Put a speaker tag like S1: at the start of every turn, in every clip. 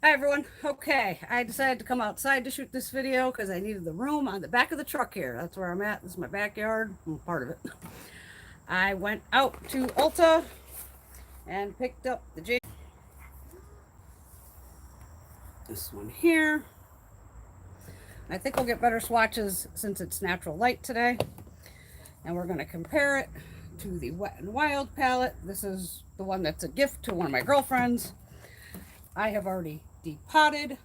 S1: Hi everyone. Okay, I decided to come outside to shoot this video because I needed the room on the back of the truck here. That's where I'm at. This is my backyard. Well, part of it. I went out to Ulta and picked up the this one here. I think we'll get better swatches since it's natural light today. And we're going to compare it to the Wet n Wild palette. This is the one that's a gift to one of my girlfriends. I have already depotted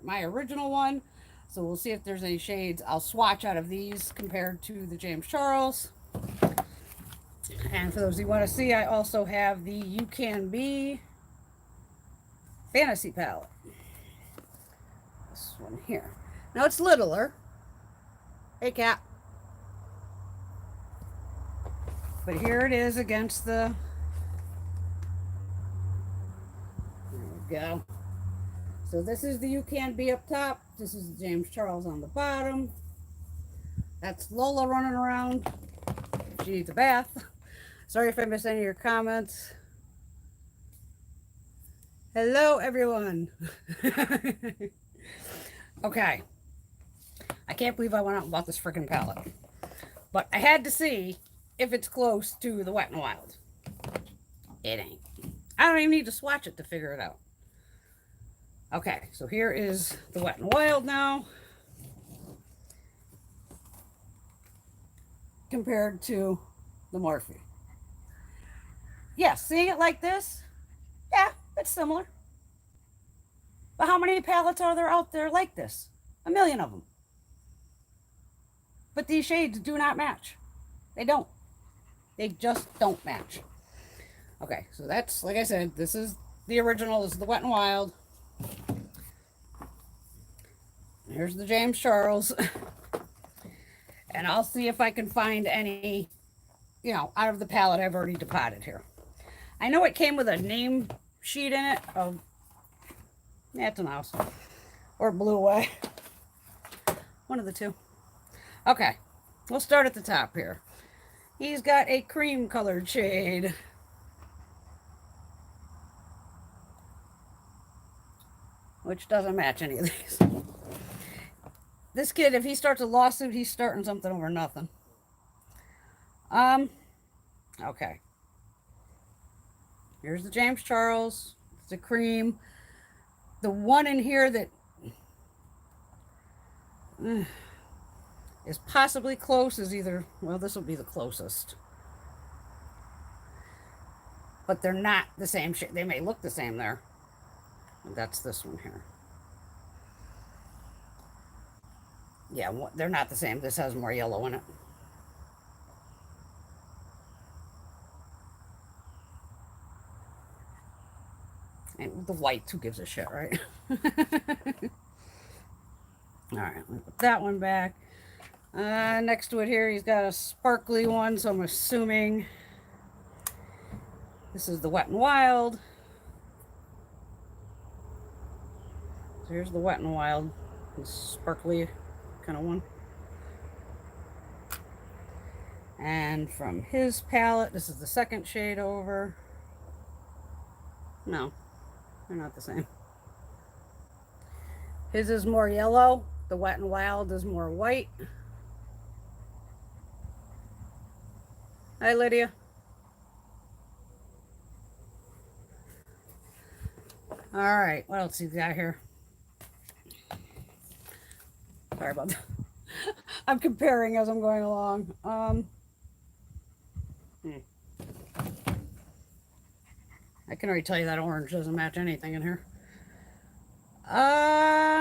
S1: my original one, so we'll see if there's any shades. I'll swatch out of these compared to the James Charles. And for those who want to see, I also have the UCANBE Fantasy Palette. This one here. Now it's littler. Hey, cat. But here it is against the... There we go. So this is the UCANBE up top. This is the James Charles on the bottom. That's Lola running around. She needs a bath. Sorry if I missed any of your comments. Hello, everyone. Okay. I can't believe I went out and bought this freaking palette. But I had to see if it's close to the Wet n Wild. It ain't. I don't even need to swatch it to figure it out. Okay, so here is the Wet n Wild now. Compared to the Morphe. Yeah, seeing it like this, yeah, it's similar. But how many palettes are there out there like this? A million of them. But these shades do not match. They don't. They just don't match. Okay, so that's, like I said, this is the original. This is the Wet n Wild. Here's the James Charles. And I'll see if I can find any, out of the palette I've already depotted here. I know it came with a name sheet in it. Oh, yeah, it's a mouse. Or it blew away. One of the two. Okay, we'll start at the top here. He's got a cream colored shade. Which doesn't match any of these. This kid, if he starts a lawsuit, he's starting something over nothing. Okay. Here's the James Charles. It's a cream. The one in here that is possibly close is either, well, this will be the closest. But they're not the same shade. They may look the same there. And that's this one here. Yeah, they're not the same. This has more yellow in it. And the white, who gives a shit, right? All right, let me put that one back. Next to it here, he's got a sparkly one, so I'm assuming this is the Wet n Wild. So here's the Wet n Wild, this sparkly kind of one. And from his palette, this is the second shade over. No, they're not the same. His is more yellow. The Wet n Wild is more white. Hi, Lydia. All right, what else you got here? Sorry about that. I'm comparing as I'm going along. I can already tell you that orange doesn't match anything in here.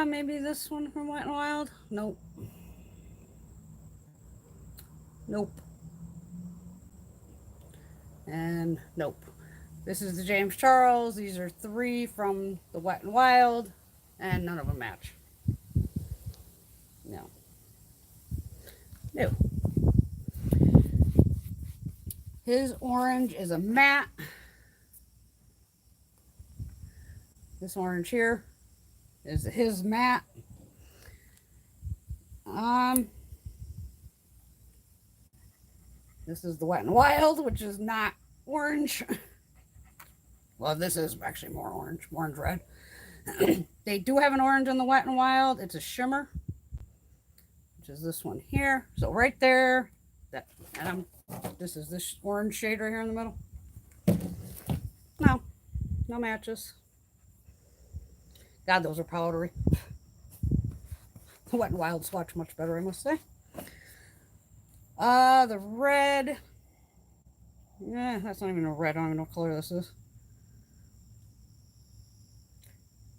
S1: Maybe this one from Wet n Wild? Nope. Nope. And nope. This is the James Charles. These are 3 from the Wet n Wild, and none of them match. No. No. His orange is a matte. This orange here is his matte. This is the Wet n Wild, which is not orange. Well, this is actually more orange red. They do have an orange in the Wet n Wild. It's a shimmer, which is this one here. So right there, this is this orange shade right here in the middle. No matches. God, those are powdery. The Wet n Wild swatch much better, I must say. The red. Yeah, that's not even a red. I don't even know what color this is.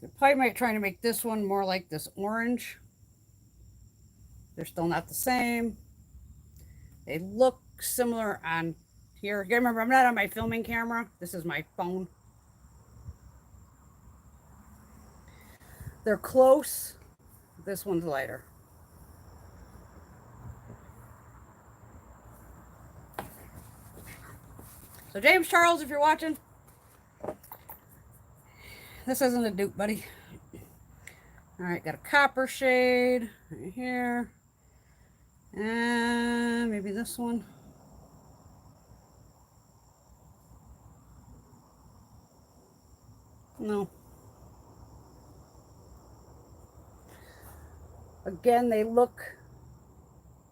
S1: They're probably trying to make this one more like this orange. They're still not the same. They look similar on here. You remember, I'm not on my filming camera. This is my phone. They're close. This one's lighter. So James Charles, if you're watching, this isn't a dupe, buddy. All right, got a copper shade right here. And maybe this one. No. Again, they look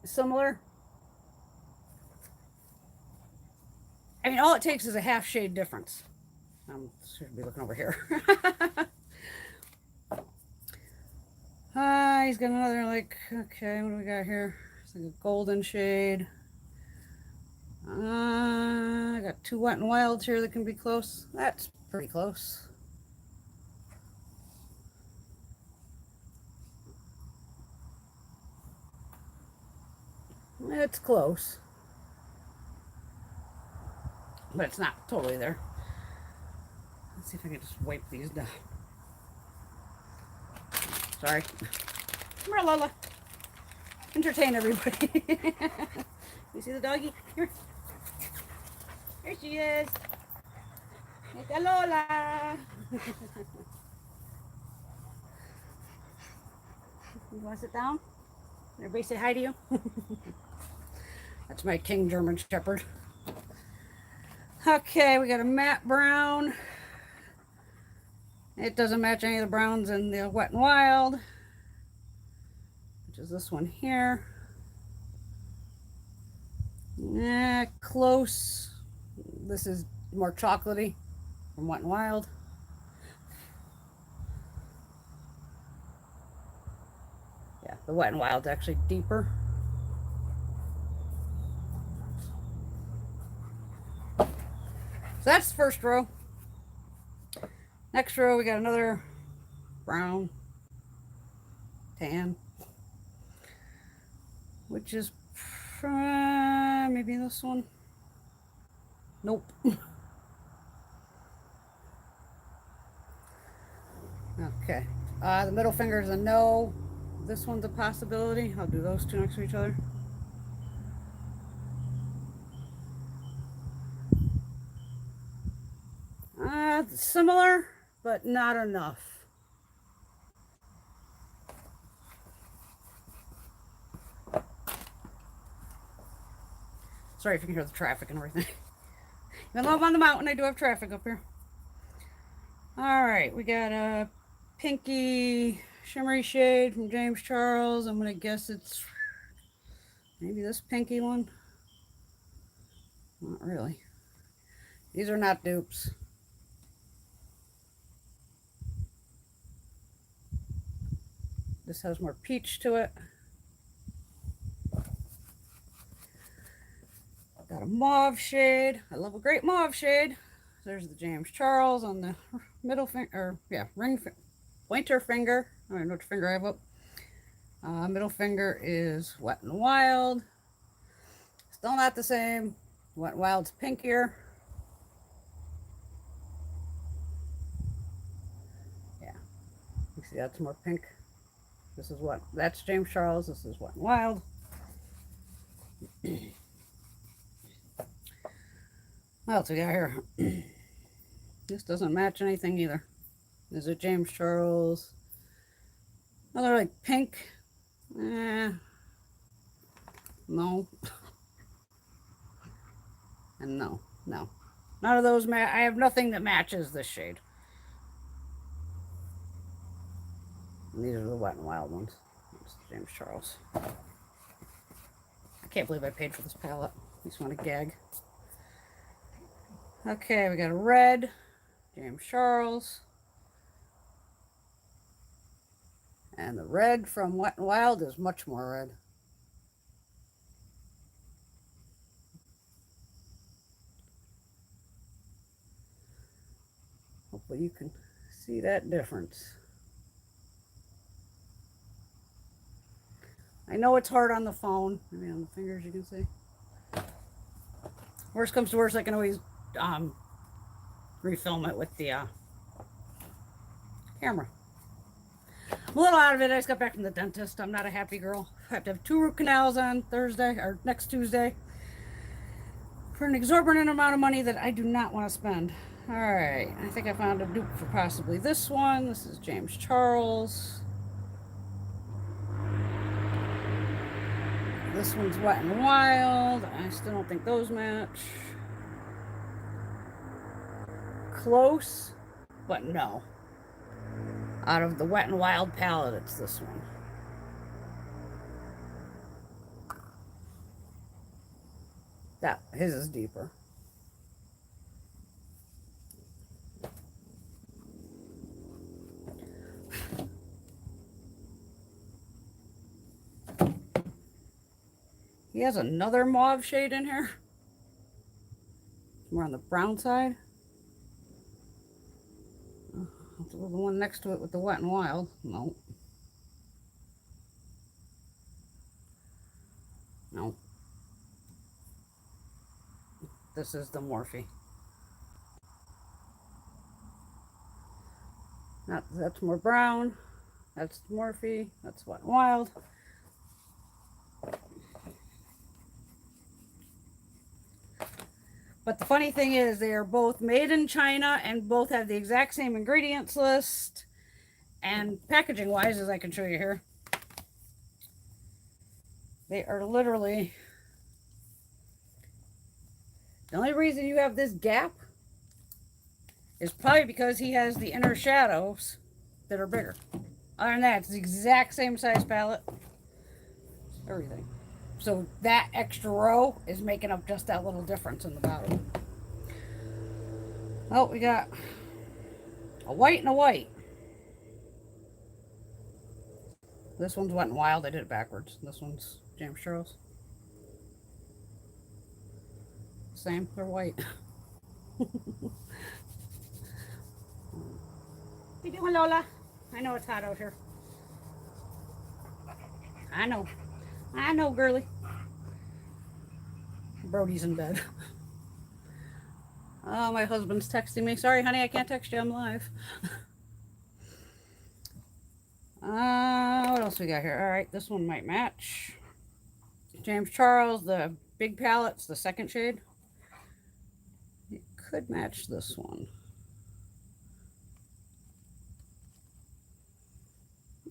S1: similar. I mean, all it takes is a half shade difference. Should be looking over here. He's got another, like, okay, what do we got here? It's like a golden shade. I got two Wet n Wilds here that can be close. That's pretty close. It's close. But it's not totally there. Let's see if I can just wipe these down. Sorry. Come here, Lola. Entertain everybody. You see the doggy? Here. Here she is. It's Lola. You want to sit down? Everybody say hi to you. That's my King German Shepherd. Okay, we got a matte brown. It doesn't match any of the browns in the Wet n Wild, which is this one here. Close. This is more chocolatey from Wet n Wild. Yeah, the Wet n Wild's actually deeper. So that's the first row. Next row, we got another brown, tan, which is maybe this one. Nope. Okay. The middle finger is a no. This one's a possibility. I'll do those two next to each other. Similar, but not enough. Sorry if you can hear the traffic and everything. Even though I'm on the mountain, I do have traffic up here. All right, we got a pinky shimmery shade from James Charles. I'm gonna guess it's maybe this pinky one. Not really. These are not dupes. This has more peach to it. Got a mauve shade. I love a great mauve shade. There's the James Charles on the middle finger, pointer finger. I don't know which finger I have up. Middle finger is Wet n Wild. Still not the same. Wet n Wild's pinkier. Yeah, you see that's more pink. This is that's James Charles. This is Wet n Wild. What else we got here? This doesn't match anything either. Is it James Charles? Another like pink. No. And no. None of those I have nothing that matches this shade. And these are the Wet n Wild ones. That's James Charles. I can't believe I paid for this palette. I just want to gag. Okay, we got a red, James Charles. And the red from Wet n Wild is much more red. Hopefully you can see that difference. I know it's hard on the phone. Maybe on the fingers you can see. Worst comes to worst, I can always refilm it with the camera. I'm a little out of it. I just got back from the dentist. I'm not a happy girl. I have to have 2 root canals on Thursday, or next Tuesday, for an exorbitant amount of money that I do not want to spend. Alright, I think I found a dupe for possibly this one. This is James Charles. This one's Wet n Wild. I still don't think those match. Close, but no. Out of the Wet n Wild palette, it's this one. That, his is deeper. He has another mauve shade in here. More on the brown side. The one next to it with the Wet n Wild. No. No. This is the Morphe. That's more brown. That's Morphe. That's Wet n Wild. But the funny thing is, they are both made in China and both have the exact same ingredients list. And packaging wise, as I can show you here, they are literally, the only reason you have this gap is probably because he has the inner shadows that are bigger. Other than that, it's the exact same size palette. Everything. So that extra row is making up just that little difference in the bottom. Oh, we got a white and a white. This one's Wet n Wild. I did it backwards. This one's James Charles. Same, they're white. What you doing, Lola? I know it's hot out here. I know. I know, girly. Brody's in bed. Oh, my husband's texting me. Sorry, honey, I can't text you. I'm live. What else we got here? All right, this one might match. James Charles, the big palette's the second shade. It could match this one.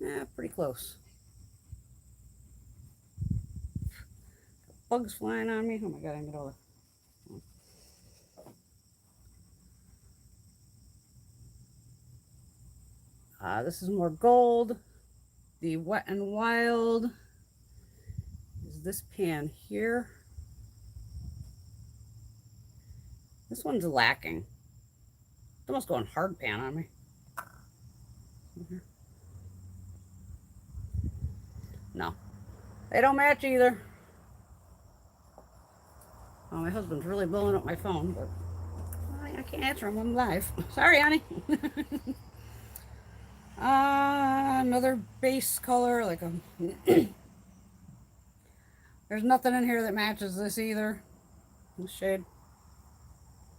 S1: Yeah, pretty close. Bugs flying on me. Oh my god, I can get all the... this is more gold. The Wet n Wild is this pan here. This one's lacking. It's almost going hard pan on me. No, they don't match either. Oh, my husband's really blowing up my phone, but I can't answer him. I'm live. Sorry, honey. Another base color, like a... There's nothing in here that matches this either. This shade.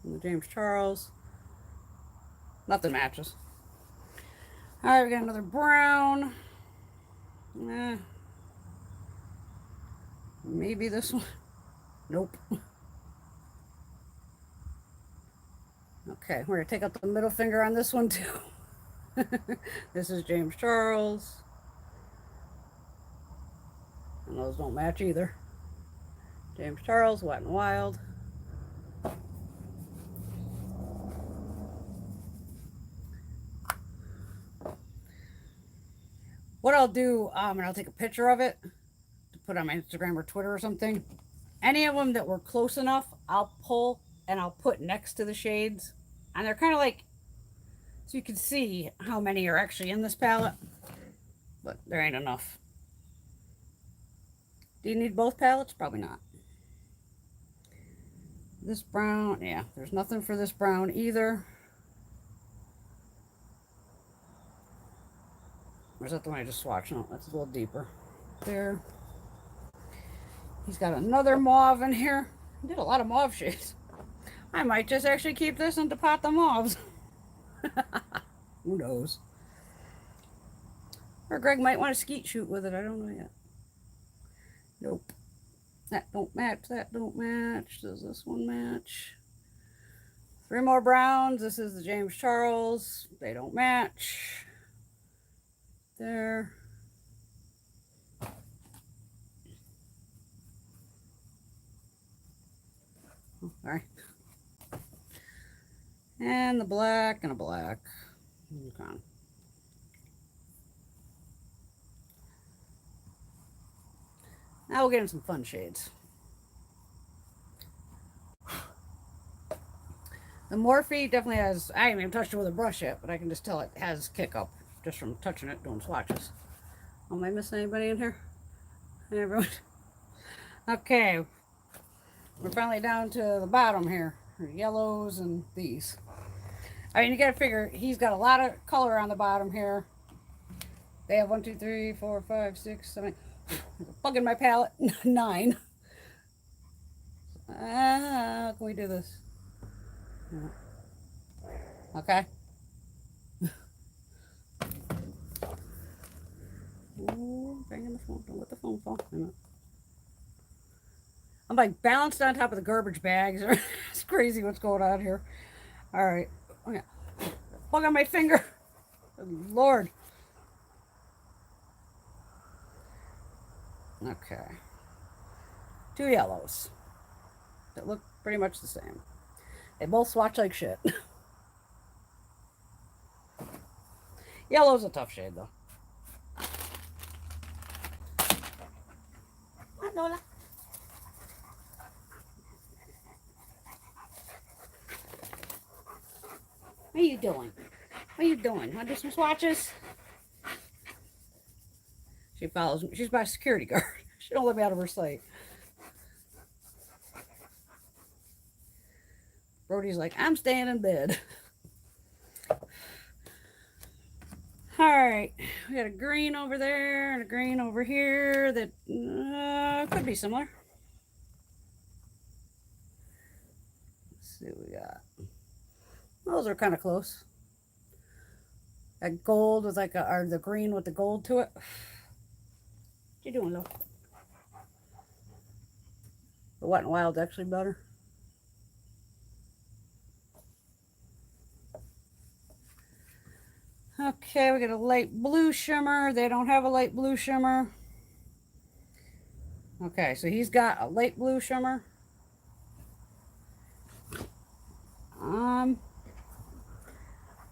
S1: And the James Charles. Nothing matches. Alright, we got another brown. Maybe this one. Nope. Okay, we're going to take out the middle finger on this one too. This is James Charles. And those don't match either. James Charles, Wet n Wild. What I'll do, and I'll take a picture of it to put on my Instagram or Twitter or something. Any of them that were close enough, I'll pull and I'll put next to the shades. And they're kind of like, so you can see how many are actually in this palette. But there ain't enough. Do you need both palettes? Probably not. This brown, yeah, there's nothing for this brown either. Or is that the one I just swatched? No, that's a little deeper. There. He's got another mauve in here. He did a lot of mauve shades. I might just actually keep this and depot the mauves. Who knows? Or Greg might want to skeet shoot with it. I don't know yet. Nope. That don't match. That don't match. Does this one match? 3 more browns. This is the James Charles. They don't match. There. Oh, sorry. And the black and a black. Okay. Now we'll get in some fun shades. The Morphe definitely has, I haven't even touched it with a brush yet, but I can just tell it has kick up just from touching it, doing swatches. Am I missing anybody in here? Hey, everyone. Okay. We're finally down to the bottom here. Yellows and these. I mean, you gotta figure, he's got a lot of color on the bottom here. They have 1, 2, 3, 4, 5, 6, 7, bugging my palette. 9. How can we do this? Okay. Ooh, banging the phone. Don't let the phone fall. I'm like balanced on top of the garbage bags. It's crazy what's going on here. All right. Oh, yeah. Bug on my finger. Good Lord. Okay. 2 yellows that look pretty much the same. They both swatch like shit. Yellow's a tough shade though. What, Lola? What are you doing? What are you doing? Want to do some swatches? She follows me. She's my security guard. She don't let me out of her sight. Brody's like, I'm staying in bed. Alright, we got a green over there and a green over here that could be similar. Let's see what we got. Those are kind of close. That gold with like a, or the green with the gold to it. What you doing, though? The Wet n Wild's actually better. Okay, we got a light blue shimmer. They don't have a light blue shimmer. Okay, so he's got a light blue shimmer.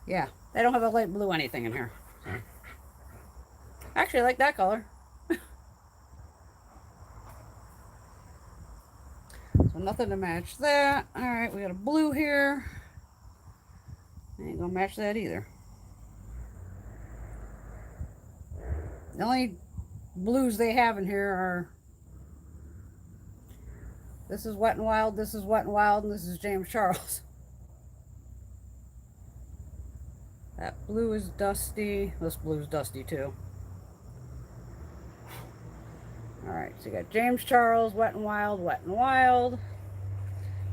S1: Yeah, they don't have a light blue anything in here. Actually, I like that color. So nothing to match that. All right, we got a blue here. Ain't gonna match that either. The only blues they have in here are, this is Wet n Wild, this is Wet n Wild, and this is James Charles. That blue is dusty. This blue is dusty too. Alright, so you got James Charles, Wet n Wild, Wet n Wild.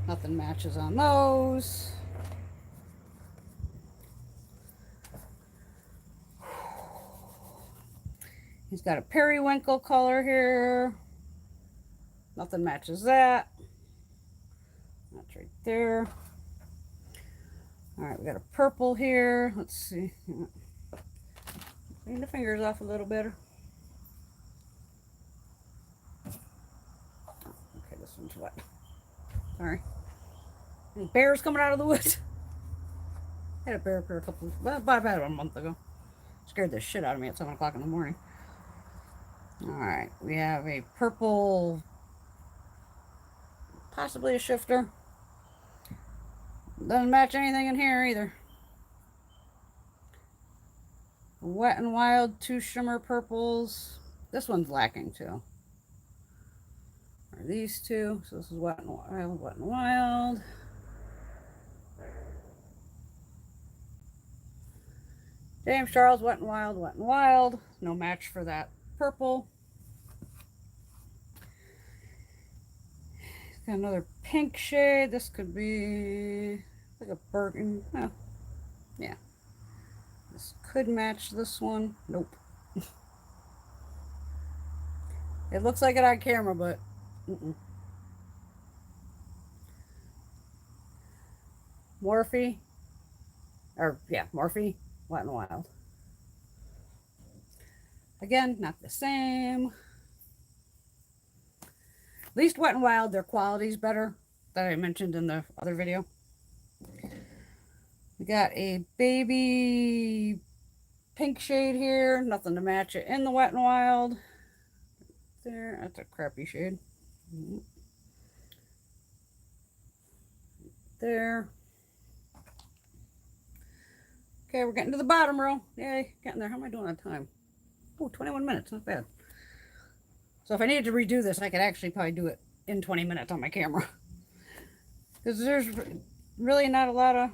S1: Nothing matches on those. He's got a periwinkle color here. Nothing matches that. That's right there. All right, we got a purple here. Let's see. Clean the fingers off a little better. Okay, this one's wet. Sorry. Any bears coming out of the woods? I had a bear up here a couple, well, about a month ago. Scared the shit out of me at 7 o'clock in the morning. All right, we have a purple, possibly a shifter. Doesn't match anything in here either. Wet and Wild, 2 shimmer purples. This one's lacking too. Are these two? So this is Wet and Wild, Wet and Wild. James Charles, Wet and Wild, Wet and Wild. No match for that purple. Got another pink shade. This could be like a burgundy. Oh, yeah. This could match this one. Nope. It looks like it on camera, but Morphe. Or, yeah, Morphe, Wet and Wild. Again, not the same. At least Wet and Wild, their quality's better, that I mentioned in the other video. We got a baby pink shade here. Nothing to match it in the Wet and Wild. There, that's a crappy shade. There. Okay, we're getting to the bottom row. Yay, getting there. How am I doing on time? Oh, 21 minutes, not bad. So if I needed to redo this, I could actually probably do it in 20 minutes on my camera. Because there's really not a lot of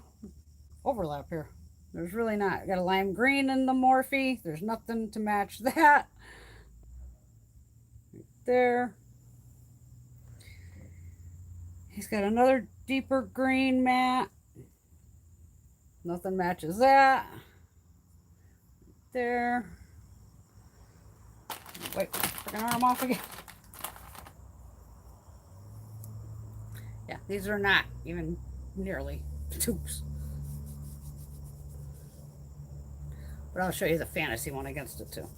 S1: overlap here. There's really not. Got a lime green in the Morphe. There's nothing to match that. Right there. He's got another deeper green matte. Nothing matches that. Right there. Wait, freaking arm off again. Yeah, these are not even nearly dupes. But I'll show you the fantasy one against it too.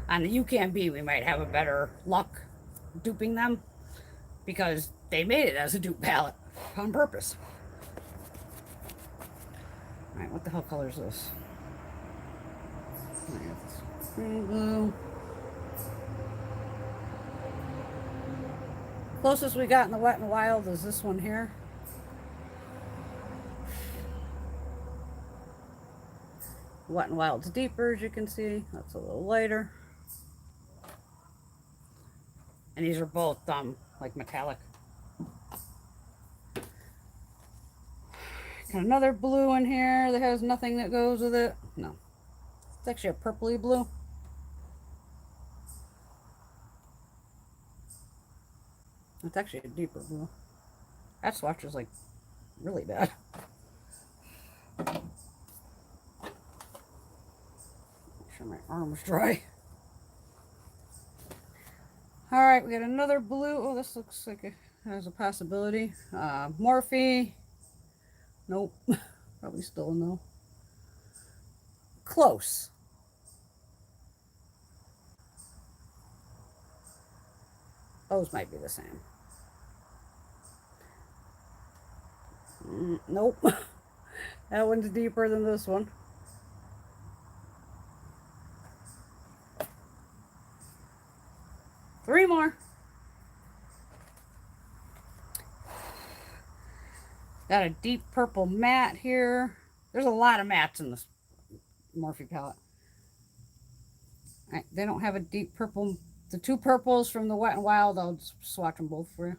S1: On the UCANBE, we might have a better luck duping them because they made it as a dupe palette on purpose. Alright, what the hell color is this? Green blue. Closest we got in the Wet and Wild is this one here. Wet and Wild's deeper, as you can see. That's a little lighter. And these are both like metallic. Got another blue in here that has nothing that goes with it. No. It's actually a purpley blue. It's actually a deeper blue. That swatch is like really bad. Make sure my arm's dry. Alright, we got another blue. Oh, this looks like it has a possibility. Morphe. Nope. Probably still a no. Close. Those might be the same. Nope. That one's deeper than this one. Three more. Got a deep purple matte here. There's a lot of mattes in this Morphe palette. Right, they don't have a deep purple. The two purples from the Wet and Wild, I'll just swatch them both for you.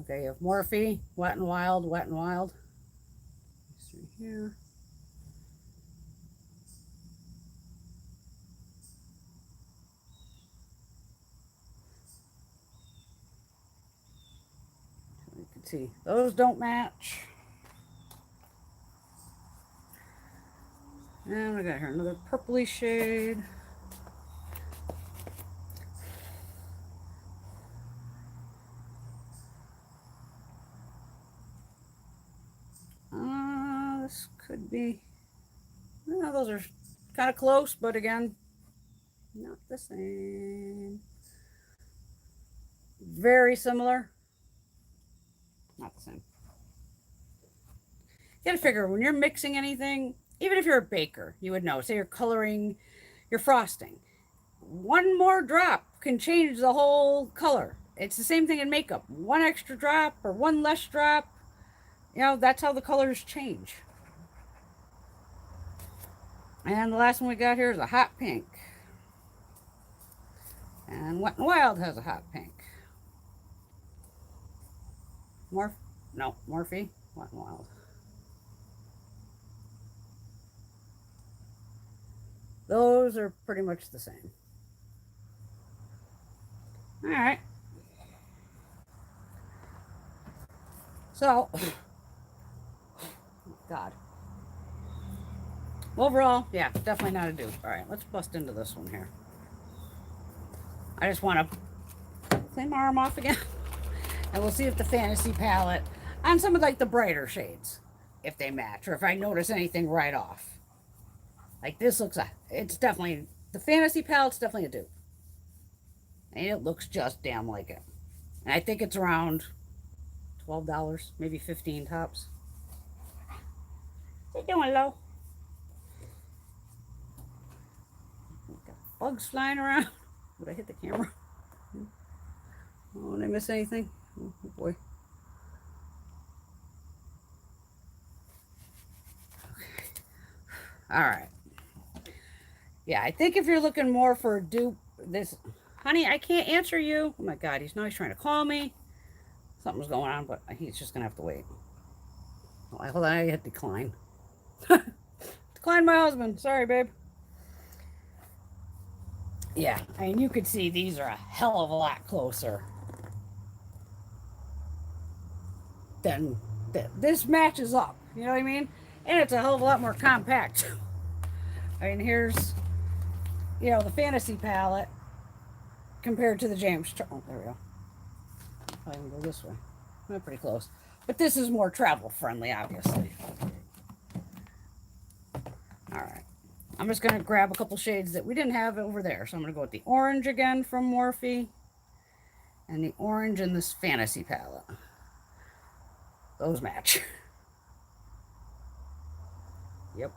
S1: Okay, you have Morphe, Wet and Wild, Wet and Wild. This right here. So you can see those don't match. And we got here another purpley shade. This could be, well, those are kind of close, but again, not the same. Very similar. Not the same. You gotta figure when you're mixing anything, even if you're a baker, you would know. Say you're coloring your frosting. One more drop can change the whole color. It's the same thing in makeup. One extra drop or one less drop, you know, that's how the colors change. And the last one we got here is a hot pink. And Wet n Wild has a hot pink. Morphe Wet n Wild. Those are pretty much the same. All right. So, God. Overall, yeah, definitely not a dupe. All right, let's bust into this one here. I just want to clean my arm off again. And we'll see if the Fantasy Palette, on some of like the brighter shades, if they match, or if I notice anything right off. Like this looks, it's definitely, the Fantasy Palette's definitely a dupe. And it looks just damn like it. And I think it's around $12, maybe 15 tops. What you doing, Lo? Got bugs flying around. Would I hit the camera? Oh, did I miss anything? Oh boy. Okay. All right. Yeah, I think if you're looking more for a dupe, this, honey, I can't answer you. Oh my God, he's trying to call me. Something's going on, but he's just gonna have to wait. Oh, hold on, I hit decline. Decline my husband. Sorry, babe. Yeah, I mean, you could see these are a hell of a lot closer than this matches up. You know what I mean? And it's a hell of a lot more compact. I mean, here's, you know, the Fantasy Palette compared to the James Charles. Oh, there we go. I can go this way. I'm pretty close. But this is more travel friendly, obviously. All right. I'm just going to grab a couple shades that we didn't have over there. So I'm going to go with the orange again from Morphe. And the orange in this Fantasy Palette. Those match. Yep.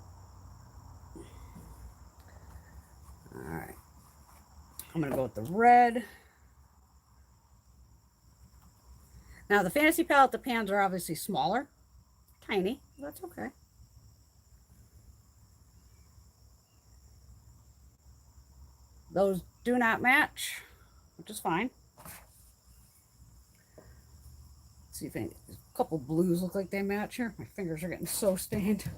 S1: All right. I'm going to go with the red. Now, the Fantasy Palette, the pans are obviously smaller. Tiny. That's okay. Those do not match, which is fine. Let's see if a couple blues look like they match here. My fingers are getting so stained.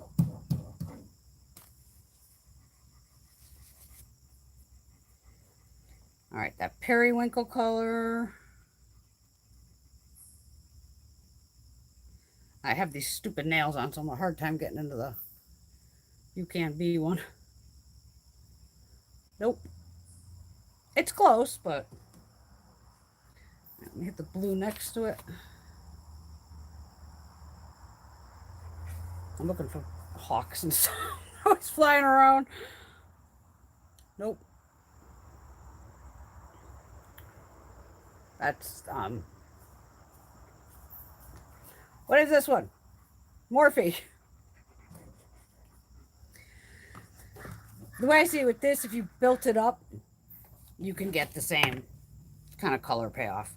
S1: All right, that periwinkle color. I have these stupid nails on, so I'm having a hard time getting into the UCANBE one. Nope. It's close, but let me hit the blue next to it. I'm looking for hawks and stuff. Always flying around. Nope. That's, what is this one? Morphe. The way I see it with this, if you built it up, you can get the same kind of color payoff.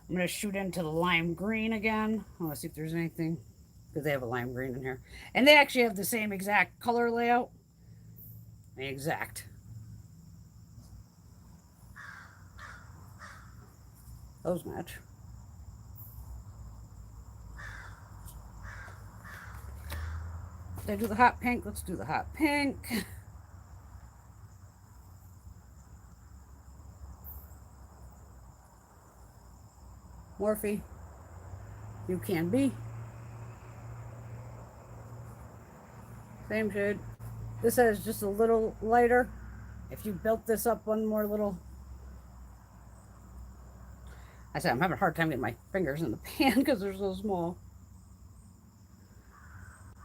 S1: I'm going to shoot into the lime green again. I want to see if there's anything, because they have a lime green in here. And they actually have the same exact color layout. Exact. Those match. Did I do the hot pink? Let's do the hot pink. Morphe, UCANBE. Same shade. This is just a little lighter. If you built this up one more little, I said I'm having a hard time getting my fingers in the pan because they're so small.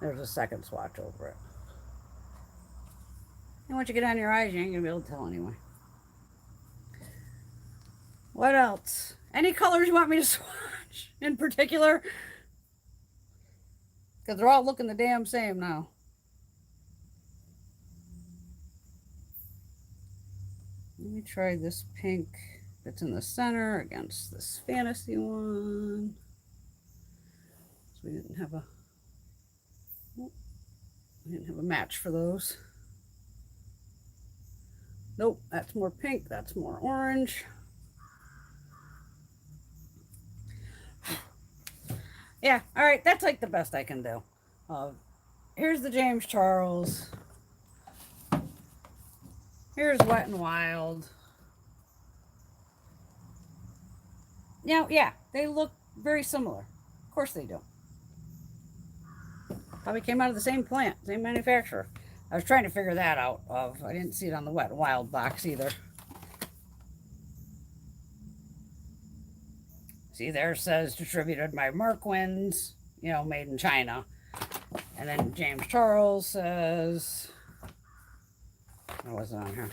S1: There's a second swatch over it. And once you get on your eyes, you ain't gonna be able to tell anyway. What else? Any colors you want me to swatch in particular? Because they're all looking the damn same now. try this pink that's in the center against this fantasy one. So we didn't have a match for those. Nope, that's more pink, that's more orange. Yeah, all right, that's like the best I can do. Here's the James Charles. Here's Wet n Wild. Now, yeah, they look very similar. Of course they do. Probably came out of the same plant, same manufacturer. I was trying to figure that out. I didn't see it on the Wet n Wild box either. See, there says distributed by Markwins, you know, made in China. And then James Charles says, what was it on here?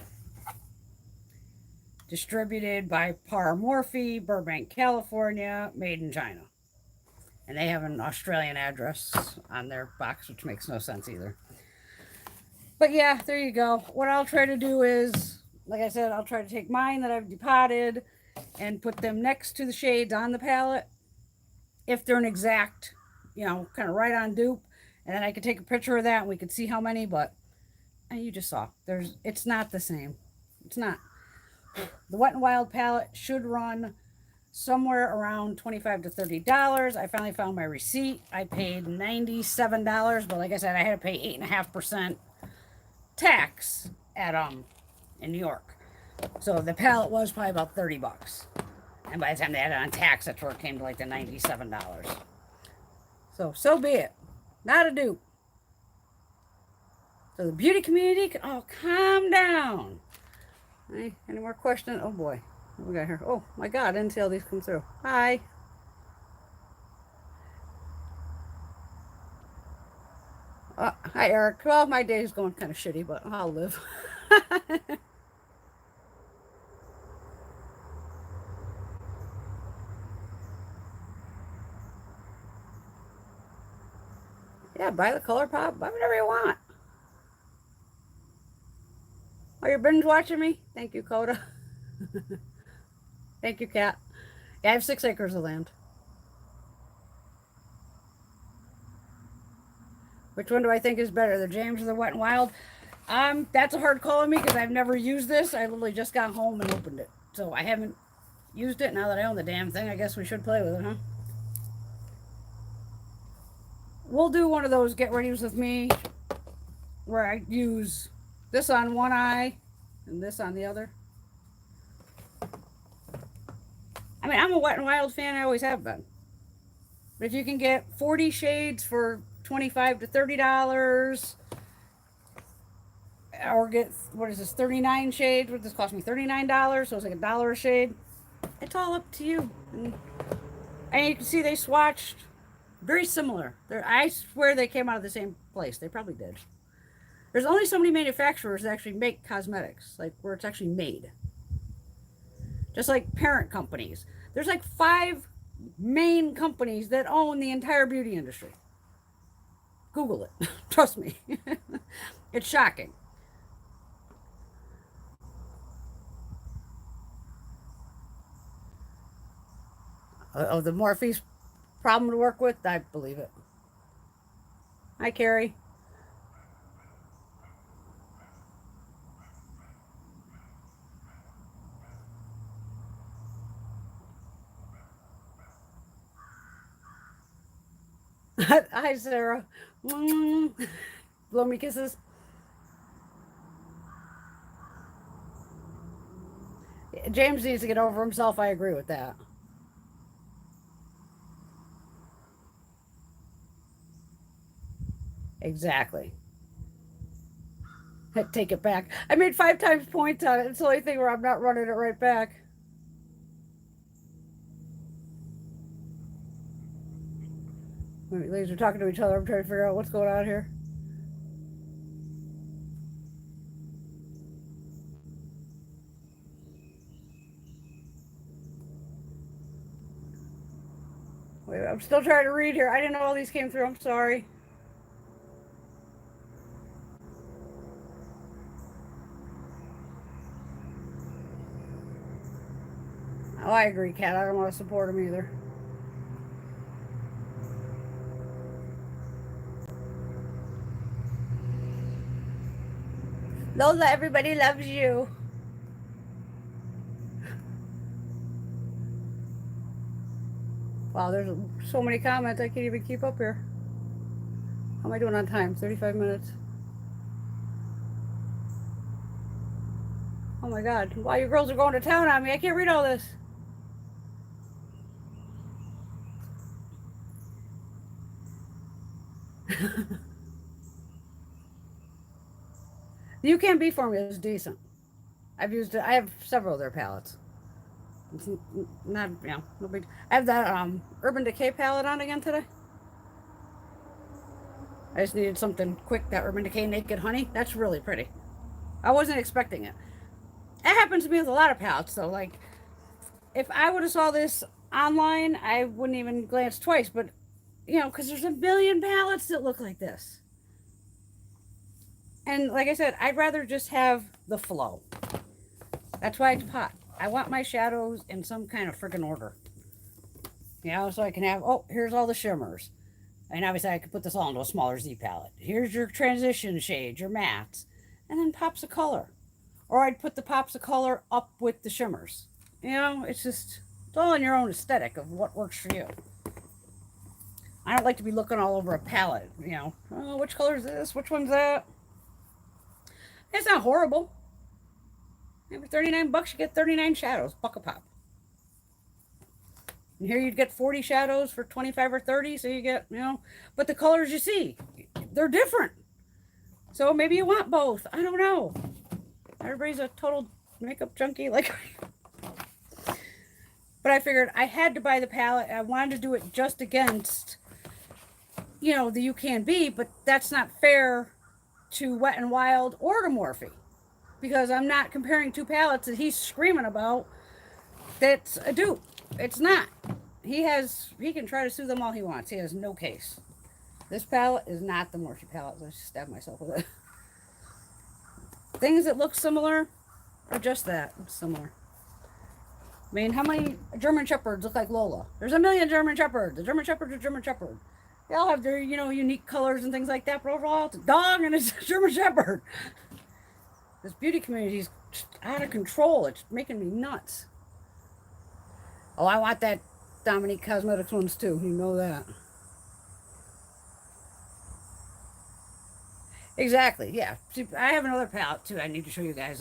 S1: Distributed by Morphe, Burbank, California, made in China. And they have an Australian address on their box, which makes no sense either. But yeah, there you go. What I'll try to do is, like I said, I'll try to take mine that I've depotted and put them next to the shades on the palette. If they're an exact, you know, kind of right on dupe. And then I could take a picture of that and we could see how many, but you just saw. It's not the same. It's not. The Wet n Wild palette should run somewhere around $25 to $30. I finally found my receipt. I paid $97, but like I said, I had to pay 8.5% tax at in New York. So the palette was probably about 30 bucks. And by the time they added on tax, that's where it came to like the $97. So be it. Not a dupe. So the beauty community can all calm down. Any more questions? Oh boy. What we got here? Oh my God, I didn't see all these come through. Hi. Hi Eric. Well, my day's going kind of shitty, but I'll live. Yeah, buy the color pop. Buy whatever you want. Oh, you're binge watching me? Thank you, Coda. Thank you, Kat. Yeah, I have 6 acres of land. Which one do I think is better, the James or the Wet n Wild? That's a hard call on me because I've never used this. I literally just got home and opened it. So I haven't used it. Now that I own the damn thing, I guess we should play with it, huh? We'll do one of those get readies with me where I use this on one eye and this on the other. I mean, I'm a Wet n Wild fan. I always have been. But if you can get 40 shades for $25 to $30, or get, what is this, 39 shades? What does this cost me? $39, so it's like $1 a shade. It's all up to you. And you can see they swatched very similar. I swear they came out of the same place. They probably did. There's only so many manufacturers that actually make cosmetics, like where it's actually made. Just like parent companies. There's like 5 main companies that own the entire beauty industry. Google it. Trust me. It's shocking. Oh, the Morphe's problem to work with? I believe it. Hi, Carrie. Hi, Sarah. Blow me kisses. James needs to get over himself. I agree with that. Exactly. I take it back. I made 5 times points on it. It's the only thing where I'm not running it right back. Ladies are talking to each other. I'm trying to figure out what's going on here. Wait, I'm still trying to read here. I didn't know all these came through. I'm sorry. Oh, I agree, Kat. I don't want to support him either. Lola, everybody loves you. Wow, there's so many comments I can't even keep up here. How am I doing on time? 35 minutes. Oh my god. Wow, you girls are going to town on me. I can't read all this. The UCANBE formula is decent. I've used it. I have several of their palettes. It's not, you know, no big. I have that Urban Decay palette on again today. I just needed something quick. That Urban Decay Naked Honey. That's really pretty. I wasn't expecting it. It happens to me with a lot of palettes, though. Like, if I would have saw this online, I wouldn't even glance twice. But, you know, because there's a billion palettes that look like this. And like I said, I'd rather just have the flow. That's why it's pot. I want my shadows in some kind of friggin' order. You know, so I can have, oh, here's all the shimmers. And obviously I could put this all into a smaller Z palette. Here's your transition shades, your mattes. And then pops of color. Or I'd put the pops of color up with the shimmers. You know, it's just, it's all in your own aesthetic of what works for you. I don't like to be looking all over a palette, you know. Oh, which color is this? Which one's that? It's not horrible. For 39 bucks, you get 39 shadows, buck a pop. And here you'd get 40 shadows for 25 or 30, so you get, you know, but the colors you see, they're different. So maybe you want both. I don't know. Everybody's a total makeup junkie like but I figured I had to buy the palette. I wanted to do it just against, you know, the UCANBE, but that's not fair to Wet n Wild or to Morphe, because I'm not comparing two palettes that he's screaming about that's a dupe. It's not. He can try to sue them all he wants. He has no case. This palette is not the Morphe palette. Let's just stab myself with it. Things that look similar are just that, similar. I mean, how many German Shepherds look like Lola? There's a million German Shepherds. The German Shepherd's a German Shepherd. They all have their, you know, unique colors and things like that, but overall, it's a dog and it's a German Shepherd. This beauty community is out of control. It's making me nuts. Oh, I want that Dominique Cosmetics ones too. You know that. Exactly, yeah. See, I have another palette too I need to show you guys.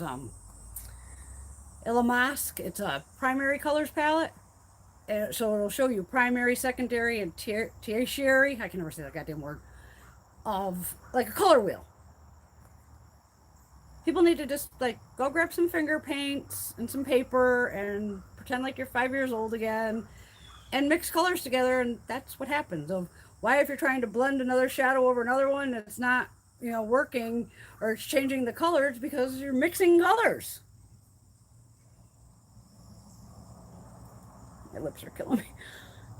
S1: Ilamask. It's a primary colors palette. So it'll show you primary, secondary, and tertiary. I can never say that goddamn word. Of like a color wheel. People need to just like go grab some finger paints and some paper and pretend like you're 5 years old again and mix colors together, and that's what happens. Of why, if you're trying to blend another shadow over another one, it's not, you know, working or it's changing the colors because you're mixing colors. My lips are killing me.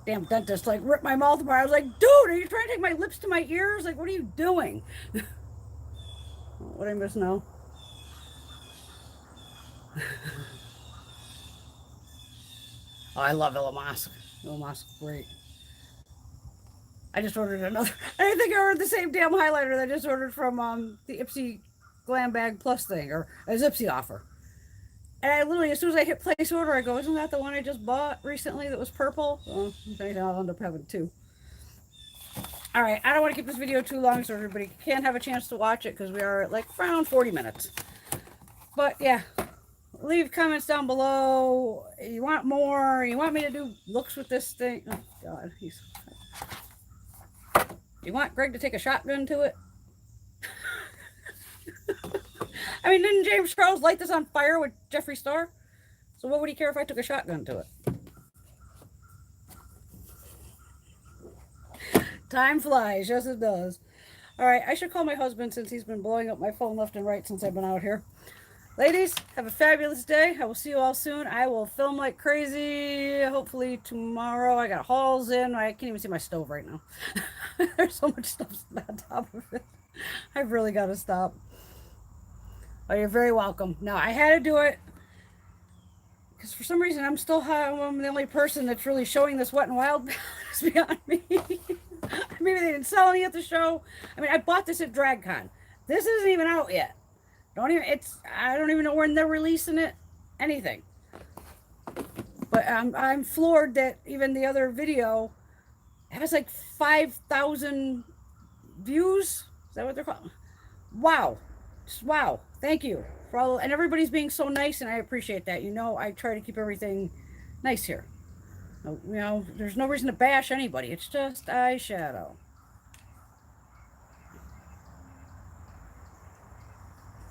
S1: Damn dentist like ripped my mouth apart. I was like, dude, are you trying to take my lips to my ears? Like, what are you doing? What I miss now? Oh, I love Ilamask. Ilamask, great. I just ordered another. I think I ordered the same damn highlighter that I just ordered from the Ipsy Glam Bag Plus thing, or a Zipsy offer. And I literally, as soon as I hit place order, I go, isn't that the one I just bought recently that was purple? Well, I'll end up having two. All right, I don't want to keep this video too long so everybody can have a chance to watch it, because we are at like around 40 minutes. But yeah, leave comments down below. You want more? You want me to do looks with this thing? Oh, God. Do you want Greg to take a shotgun to it? I mean, didn't James Charles light this on fire with Jeffree Star? So what would he care if I took a shotgun to it? Time flies. Yes, it does. All right, I should call my husband since he's been blowing up my phone left and right since I've been out here. Ladies, have a fabulous day. I will see you all soon. I will film like crazy. Hopefully tomorrow. I got hauls in. I can't even see my stove right now. There's so much stuff on top of it. I've really got to stop. Oh, you're very welcome. No, I had to do it because for some reason I'm the only person that's really showing this Wet n Wild palette. It's beyond me. Maybe they didn't sell any at the show. I mean, I bought this at DragCon. This isn't even out yet. I don't even know when they're releasing it. Anything. But I'm floored that even the other video has like 5,000 views. Is that what they're called? Wow. Just wow. Thank you for all, and everybody's being so nice, and I appreciate that. You know, I try to keep everything nice here. You know, there's no reason to bash anybody. It's just eyeshadow.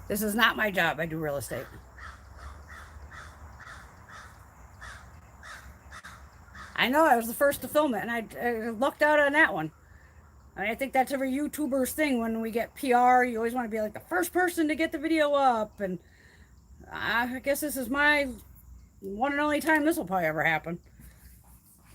S1: This is not my job. I do real estate. I know I was the first to film it, and I lucked out on that one. I mean, I think that's every YouTuber's thing. When we get PR, you always want to be like the first person to get the video up, and I guess this is my one and only time this will probably ever happen.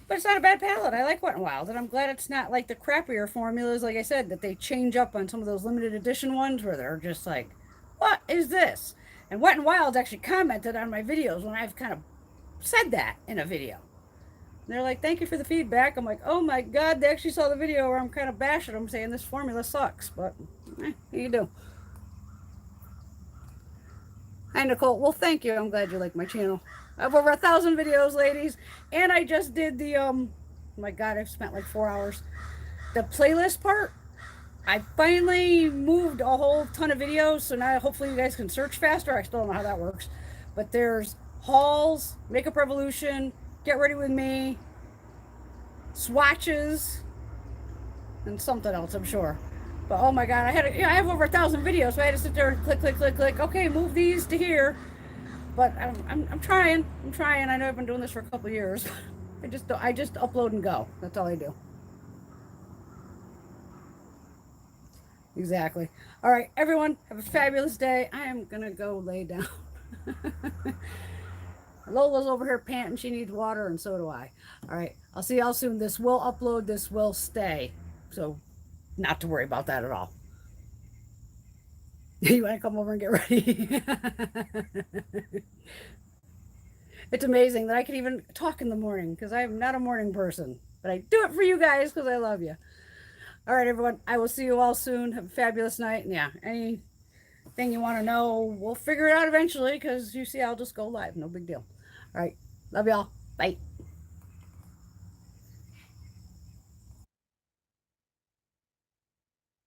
S1: But it's not a bad palette. I like Wet n Wild, and I'm glad it's not like the crappier formulas, like I said, that they change up on some of those limited edition ones where they're just like, what is this? And Wet n Wild actually commented on my videos when I've kind of said that in a video. They're like, thank you for the feedback. I'm like, oh my God, they actually saw the video where I'm kind of bashing them saying this formula sucks. But, you do. Hi, Nicole. Well, thank you. I'm glad you like my channel. I have over 1,000 videos, ladies. And I just did the, oh my God, I've spent like 4 hours. The playlist part, I finally moved a whole ton of videos. So now hopefully you guys can search faster. I still don't know how that works. But there's hauls, Makeup Revolution, Get Ready With Me, swatches, and something else, I'm sure. But oh my God, I have over 1,000 videos, so I had to sit there and click, click, click, click. Okay, move these to here. But I'm trying. I know I've been doing this for a couple of years. I just upload and go. That's all I do. Exactly. All right, everyone, have a fabulous day. I am gonna go lay down. Lola's over here panting. She needs water, and so do I. All right. I'll see y'all soon. This will upload. This will stay. So not to worry about that at all. You want to come over and get ready? It's amazing that I can even talk in the morning because I am not a morning person. But I do it for you guys because I love you. All right, everyone. I will see you all soon. Have a fabulous night. And yeah, anything you want to know, we'll figure it out eventually because you see, I'll just go live. No big deal. All right. Love y'all. Bye.